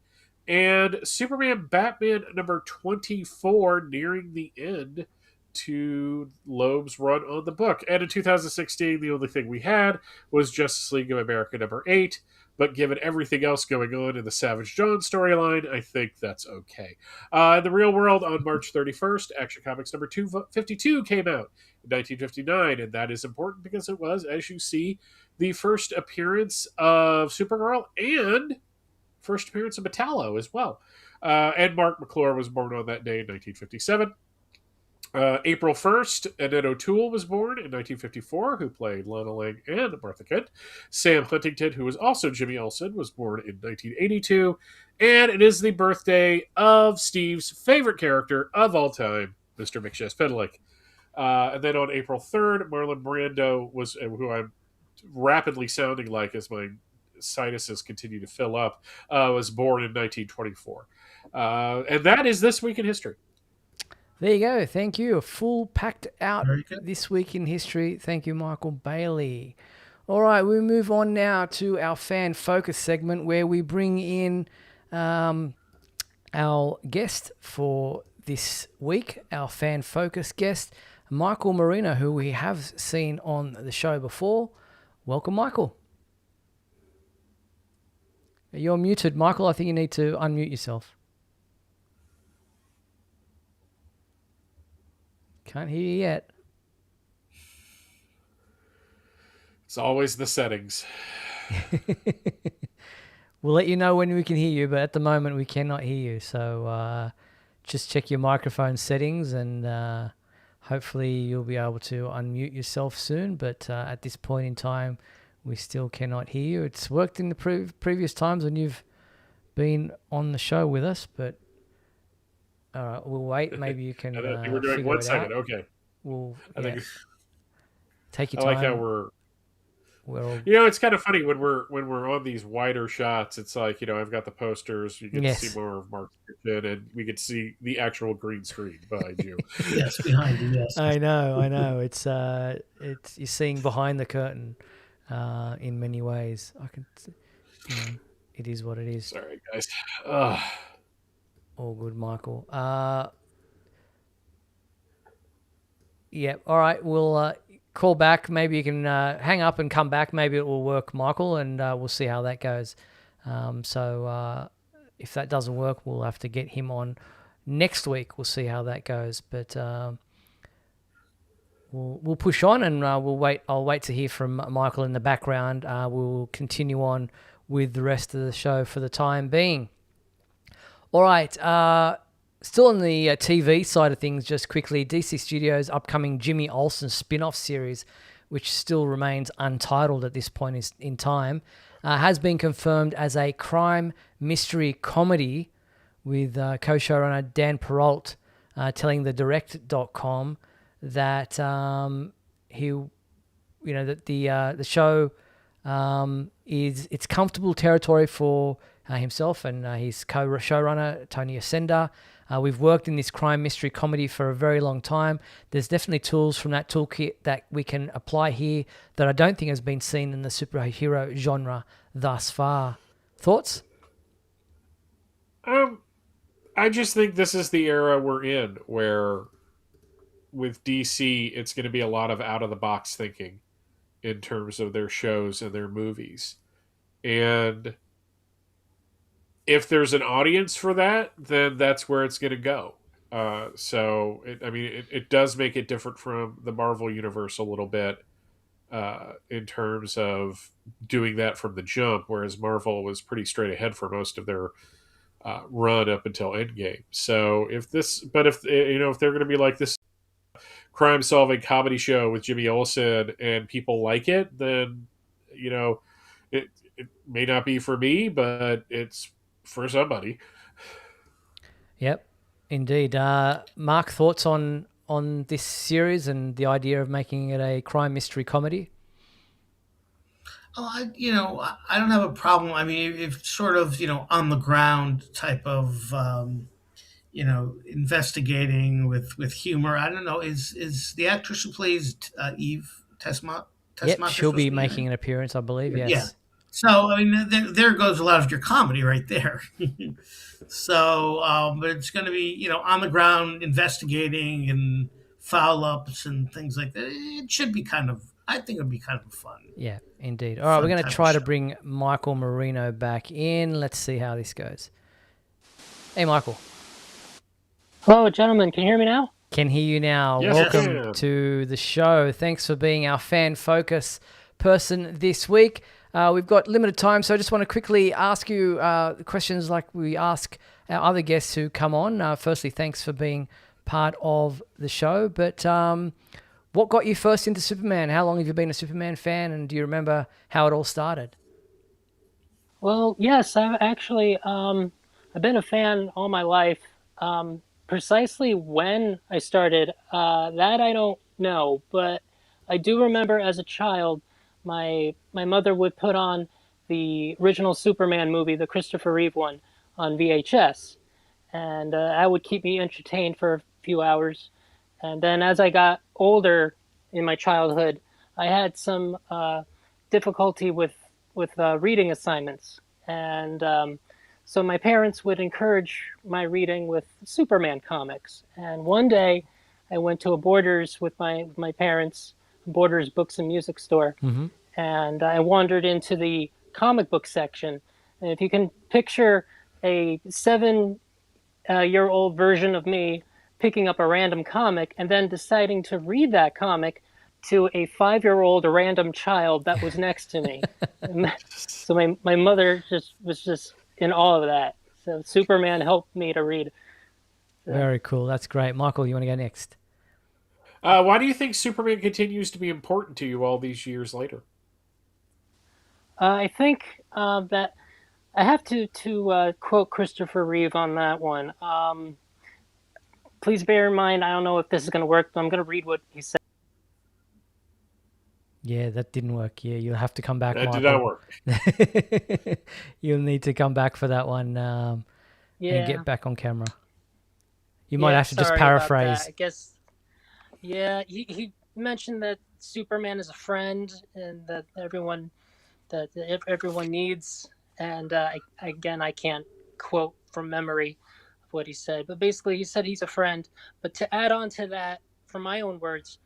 and Superman Batman number 24, nearing the end to Loeb's run on the book. And in 2016, the only thing we had was Justice League of America number 8. But given everything else going on in the Savage John storyline, I think that's okay. In the real world, on March 31st, Action Comics number 252 came out in 1959, and that is important because it was, as you see, the first appearance of Supergirl and first appearance of Metallo as well. And Mark McClure was born on that day in 1957. April 1st, Annette O'Toole was born in 1954, who played Lana Lang and Martha Kent. Sam Huntington, who was also Jimmy Olsen, was born in 1982. And it is the birthday of Steve's favorite character of all time, Mr. McShespedalik. And then on April 3rd, Marlon Brando was, who I'm rapidly sounding like as my sinuses continue to fill up, was born in 1924. And that is This Week in History. There you go. Thank you. A full packed out This Week in History. Thank you, Michael Bailey. All right, we move on now to our fan focus segment where we bring in our guest for this week, our fan focus guest, Michael Marino, who we have seen on the show before. Welcome, Michael. You're muted, Michael. I think you need to unmute yourself. Can't hear you yet. It's always the settings. We'll let you know when we can hear you, but at the moment we cannot hear you. So just check your microphone settings, and hopefully you'll be able to unmute yourself soon. But at this point in time, we still cannot hear you. It's worked in the previous times when you've been on the show with us, but all right, we'll wait. Maybe you can. I think we're doing 1 second. Out. Okay. Take your time. I like like how it's kind of funny when we're on these wider shots. It's like, I've got the posters. You get to see more of Mark's kitchen, and we get to see the actual green screen behind you. Yes, behind you. Yes. I know. It's you're seeing behind the curtain, in many ways. I can, it is what it is. Sorry, guys. All good, Michael. Yeah. All right. We'll call back. Maybe you can hang up and come back. Maybe it will work, Michael, and we'll see how that goes. So if that doesn't work, we'll have to get him on next week. We'll see how that goes. But we'll push on, and we'll wait. I'll wait to hear from Michael in the background. We'll continue on with the rest of the show for the time being. All right. Still on the TV side of things, just quickly, DC Studios' upcoming Jimmy Olsen spin-off series, which still remains untitled at this point in time, has been confirmed as a crime mystery comedy, with co-showrunner Dan Perrault telling the Direct.com that that the show it's comfortable territory for himself and his co-showrunner Tony Ascenda. We've worked in this crime mystery comedy for a very long time. There's definitely tools from that toolkit that we can apply here that I don't think has been seen in the superhero genre thus far. Thoughts? I just think this is the era we're in, where with DC, it's going to be a lot of out-of-the-box thinking in terms of their shows and their movies. And if there's an audience for that, then that's where it's going to go. It does make it different from the Marvel universe a little bit in terms of doing that from the jump, whereas Marvel was pretty straight ahead for most of their run up until Endgame. So if they're going to be like this crime-solving comedy show with Jimmy Olsen and people like it, then it may not be for me, but it's for somebody. Yep, indeed. Mark, thoughts on this series and the idea of making it a crime mystery comedy? I don't have a problem. I mean, if sort of, on the ground type of, investigating with humor. I don't know. Is the actress who plays Eve Tesma? Yep, she'll be making an appearance, I believe. Yes. Yeah. So, I mean, there goes a lot of your comedy right there. So, but it's going to be, on the ground investigating and foul ups and things like that. It should be I think it'd be kind of fun. Yeah, indeed. All right, we're going to try to bring Michael Marino back in. Let's see how this goes. Hey, Michael. Hello, gentlemen. Can you hear me now? Can hear you now. Yes, welcome to the show. Thanks for being our fan focus person this week. We've got limited time, so I just want to quickly ask you questions like we ask our other guests who come on. Firstly, thanks for being part of the show. But what got you first into Superman? How long have you been a Superman fan, and do you remember how it all started? Well, yes, I've actually I've been a fan all my life. Precisely when I started, that I don't know, but I do remember as a child, my mother would put on the original Superman movie, the Christopher Reeve one, on VHS, and that would keep me entertained for a few hours. And then as I got older in my childhood, I had some difficulty with reading assignments, and so my parents would encourage my reading with Superman comics. And one day I went to a Borders with my parents, Borders Books and Music store, and I wandered into the comic book section. And if you can picture a 7-year-old version of me picking up a random comic and then deciding to read that comic to a 5-year-old random child that was next to me. So my mother was just in awe of that. So Superman helped me to read. Very cool. That's great. Michael, you want to go next? Why do you think Superman continues to be important to you all these years later? I think that I have to quote Christopher Reeve on that one. Please bear in mind, I don't know if this is going to work, but I'm going to read what he said. Yeah, that didn't work. Yeah, you'll have to come back, That Michael. did not work. You'll need to come back for that one and get back on camera. You might have to just paraphrase. I guess, he mentioned that Superman is a friend and that everyone needs. And I can't quote from memory of what he said, but basically he said he's a friend. But to add on to that, from my own words,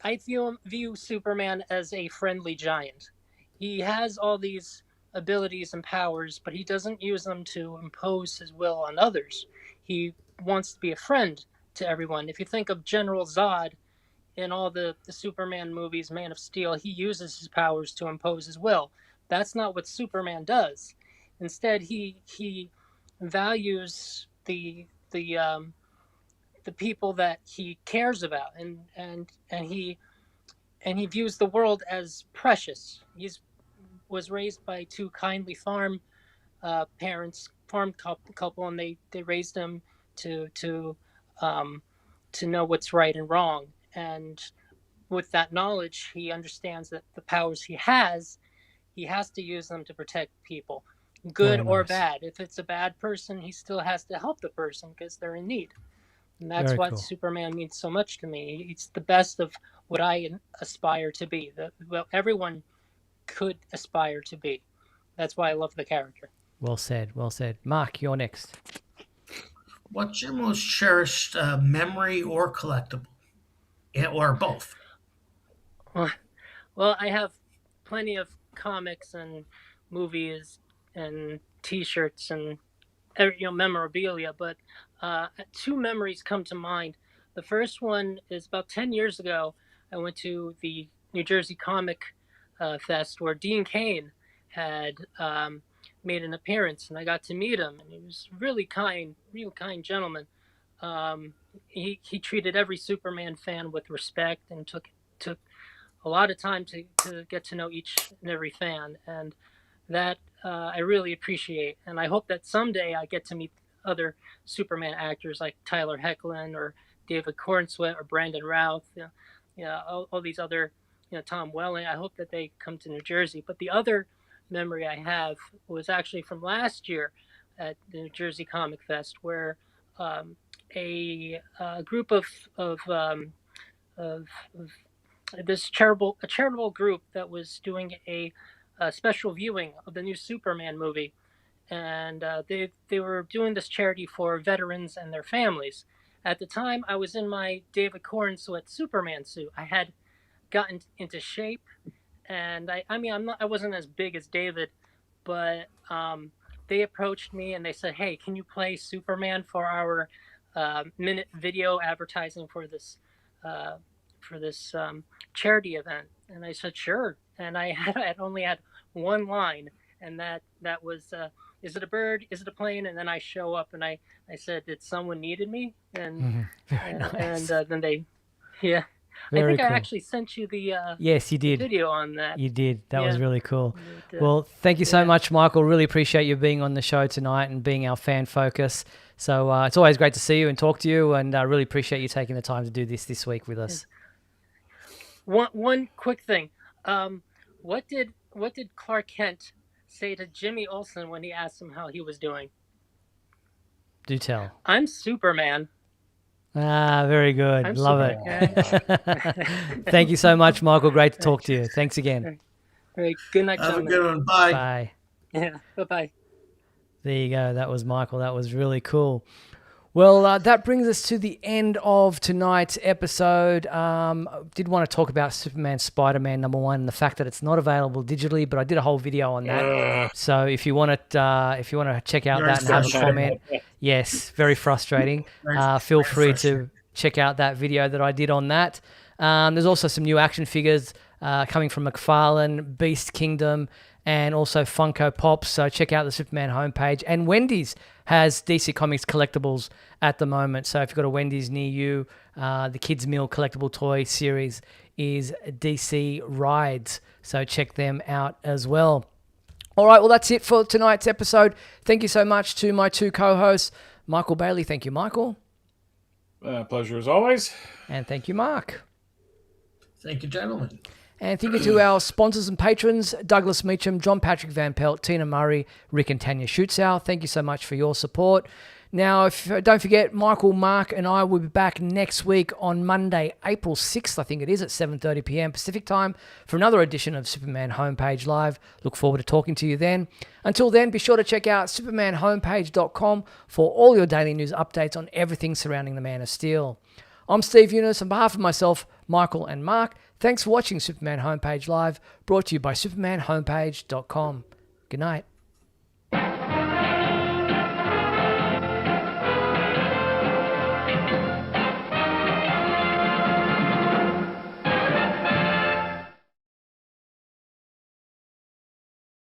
I view Superman as a friendly giant. He has all these abilities and powers, but he doesn't use them to impose his will on others. He wants to be a friend to everyone. If you think of General Zod in all the Superman movies, Man of Steel, he uses his powers to impose his will. That's not what Superman does. Instead, he values the people that he cares about, and he views the world as precious. Was raised by two kindly farm couple, and they raised him to know what's right and wrong. And with that knowledge, he understands that the powers he has to use them to protect people, good or bad. If it's a bad person, he still has to help the person because they're in need. And that's why Superman means so much to me. It's the best of what I aspire to be, what everyone could aspire to be. That's why I love the character. Well said, well said. Mark, you're next. What's your most cherished memory or collectible? Or both? Well, I have plenty of comics and movies and T-shirts and memorabilia, but two memories come to mind. The first one is about 10 years ago. I went to the New Jersey Comic Fest where Dean Cain had made an appearance, and I got to meet him, and he was really kind, real kind gentleman. He treated every Superman fan with respect and took a lot of time to get to know each and every fan, and that I really appreciate. And I hope that someday I get to meet other Superman actors like Tyler Hoechlin or David Corenswet or Brandon Routh, all these other, Tom Welling. I hope that they come to New Jersey. But the other memory I have was actually from last year at the New Jersey Comic Fest, where a group of this charitable group that was doing a special viewing of the new Superman movie, and they were doing this charity for veterans and their families. At the time, I was in my David Corenswet Superman suit. I had gotten into shape, and I wasn't as big as David, but they approached me and they said, "Hey, can you play Superman for our minute video advertising for this charity event?" And I said, "Sure." And I had only had one line, and that was, "Is it a bird? Is it a plane?" And then I show up and I said, "Did someone needed me?" And nice. And then they, yeah. Very I think cool. I actually sent you the yes, you did. video on that. You did. That was really cool. But, well, thank you so much, Michael. Really appreciate you being on the show tonight and being our fan focus. So it's always great to see you and talk to you, and I really appreciate you taking the time to do this week with us. One quick thing. What did Clark Kent say to Jimmy Olsen when he asked him how he was doing? Do tell. "I'm Superman." Ah, very good. I'm Love Superman. it. Thank you so much, Michael. Great to talk to you. Thanks again. All right. Good night, Have a gentlemen. good one. Bye. Bye. Yeah. Bye-bye. There you go. That was Michael. That was really cool. Well, that brings us to the end of tonight's episode. I did want to talk about Superman Spider-Man #1 and the fact that it's not available digitally, but I did a whole video on that. So if you want to check out that and have a comment, yes, very frustrating. Feel free to check out that video that I did on that. There's also some new action figures coming from McFarlane, Beast Kingdom, and also Funko Pops. So check out the Superman homepage. And Wendy's has DC Comics collectibles at the moment. So if you've got a Wendy's near you, the Kids Meal collectible toy series is DC Rides. So check them out as well. All right, well, that's it for tonight's episode. Thank you so much to my two co-hosts, Michael Bailey. Thank you, Michael. Pleasure as always. And thank you, Mark. Thank you, gentlemen. And thank you to our sponsors and patrons, Douglas Meacham, John Patrick Van Pelt, Tina Murray, Rick and Tanya Schutzau. Thank you so much for your support. Now, don't forget, Michael, Mark, and I will be back next week on Monday, April 6th, I think it is, at 7:30 p.m. Pacific time for another edition of Superman Homepage Live. Look forward to talking to you then. Until then, be sure to check out supermanhomepage.com for all your daily news updates on everything surrounding the Man of Steel. I'm Steve Eunice. On behalf of myself, Michael, and Mark, thanks for watching Superman Homepage Live, brought to you by supermanhomepage.com. Good night.